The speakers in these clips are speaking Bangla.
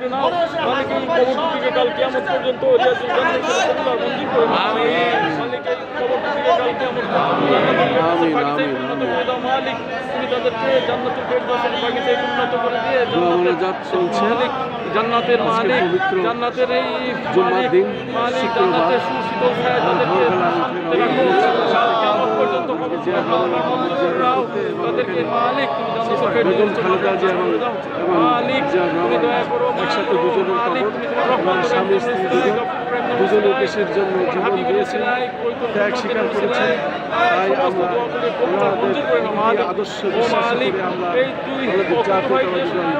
করে নাও। মালিক এই কবর থেকে কাল কিয়ামত পর্যন্ত রিয়াজুল জান্নাতের কবুল মঞ্জুর করে নাও। আমিন। মালিক এই কবর থেকে কাল কিয়ামত পর্যন্ত মালিক তুমি তাদেরকে জান্নাতুল ফেরদৌসের বাগিচায় উন্নত করে দিয়ে মালিক জান্নাতের মালিক জান্নাতের এই জুম্মার দিন মালিক জান্নাতের সুশীতল ছায়া তাদেরকে কিয়ামত পর্যন্ত তাদেরকে মালিক তুমি মালিক তুমি দয়া করো একসাথে দুজনের স্বামী স্ত্রী দুজনের দেশের জন্য জীবন দিয়েছেন, ত্যাগ স্বীকার করেছেন। তাই আমরা ওনাদের আদর্শ বিশ্বাস করে আমরা আমাদের জাতীয়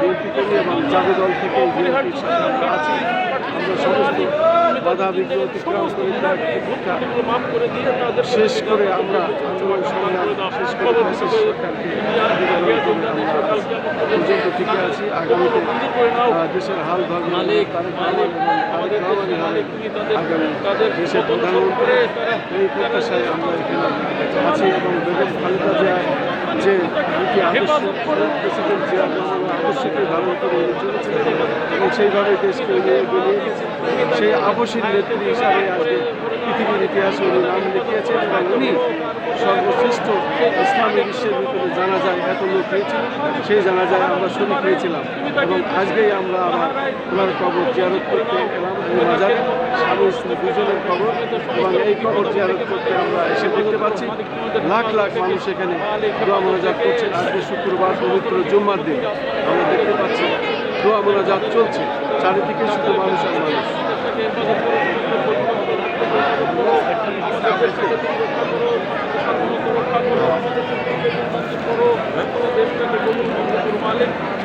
বিএনপি করি এবং জাতীয় দল থেকে বিএনপির সাথে আমরা আছি। আমরা সমস্ত বাধা বিঘ্ন অতিক্রম করে শেষ করে আমরা আন্দোলন সংগ্রাম শেষ করে সরকারকে পর্যন্ত টিকে আছি। আগামীতে দেশের হাল ভাগ আগামী দেশের প্রধানমন্ত্রী এই প্রত্যাশায় আমরা এখানে আছি এবং বেগম খালেদা জিয়া যে দুটি আদর্শ প্রেসিডেন্ট জিয়া আদর্শকে ধারণ করে চলেছিলেন এবং সেইভাবে দেশকে এগিয়ে গেছে। সেই আবশ্যিক নেত্রী হিসাবে আজকে পৃথিবীর ইতিহাসে উনি নাম লিখিয়েছেন এবং উনি সর্বশ্রেষ্ঠ ইসলামী বিশ্বের ভিতরে জানা যায় এত লোক হয়েছিল, সেই জানা যায় আমরা শরীক হয়েছিলাম এবং আজকেই আমরা আবার ওনার কবর জিয়ারত করতে এলাম। এই মাজারে স্বামী স্ত্রী দুজনের কবর এবং এই কবর জিয়ারত করতে আমরা এসে দেখতে পাচ্ছি লাখ লাখ মানুষ এখানে দোয়া মোনাজাত করছে। আজকে শুক্রবার পবিত্র জুম্মার দিন আমরা দেখতে পাচ্ছি দোয়া মোনাজাত চলছে, চারিদিকে শুধু মানুষ আর মানুষ।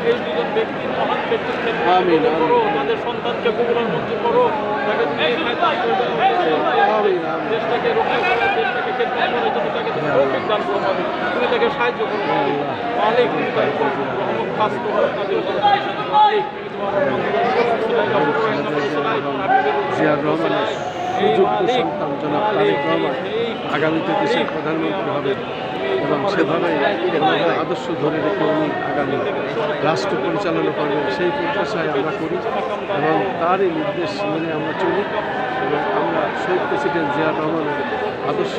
এই দুজন ব্যক্তির মহান ব্যক্তিত্বের তাদের সন্তানকে কবুল মঞ্জুর করো, তাকে দেশটাকে রক্ষা করো, দেশটাকে খেদমত করার জন্য তাকে তৌফিক দান করো, তুমি তাকে সাহায্য করো মালিক, তুমি তাকে রহমত খাস করো তাদের মালিক। জিয়াউর রহমানের সুযোগ্য সন্তান জনাব তারেক রহমান আগামীতে দেশের প্রধানমন্ত্রী হবেন এবং সেভাবে আদর্শ ধরে রেখে উনি আগামী রাষ্ট্র পরিচালনা করবেন সেই প্রত্যাশায় আমরা করি এবং তারই নির্দেশ মেনে আমরা চলি এবং আমরা শহীদ প্রেসিডেন্ট জিয়াউর রহমানের আদর্শ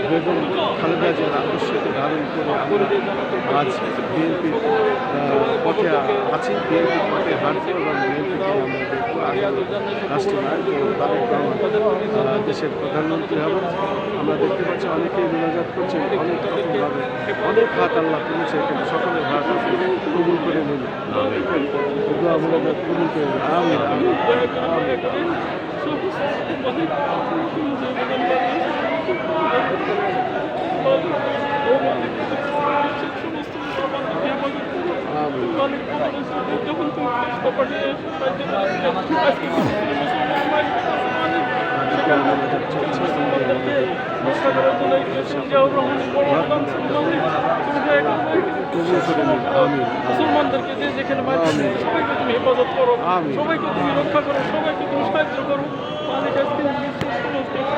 বেগম খালেদা জিয়ার আদর্শকে ধারণ করে আমরা আজ বিএনপির পথে আছি, বিএনপির পথে হাঁটবো এবং বিএনপিকে আমরা দেখবো আগামী রাষ্ট্রনায়ক তারেক রহমান দেশের প্রধানমন্ত্রী হবেন। আমরা দেখতে পাচ্ছি অনেকেই মোনাজাত করছেন, অনেক রকমভাবে অনেক হাত আল্লাহ তুলেছে, কিন্তু সকলের হাত কবুল করে নিন, দোয়া মোনাজাত কবুল করে নিন। আমিন আমিন মুসলমানদেরকে যে যেখানে সবাইকে তুমি হেফাজত করো, সবাইকে তুমি রক্ষা করো, সবাইকে তুমি সাহায্য করো।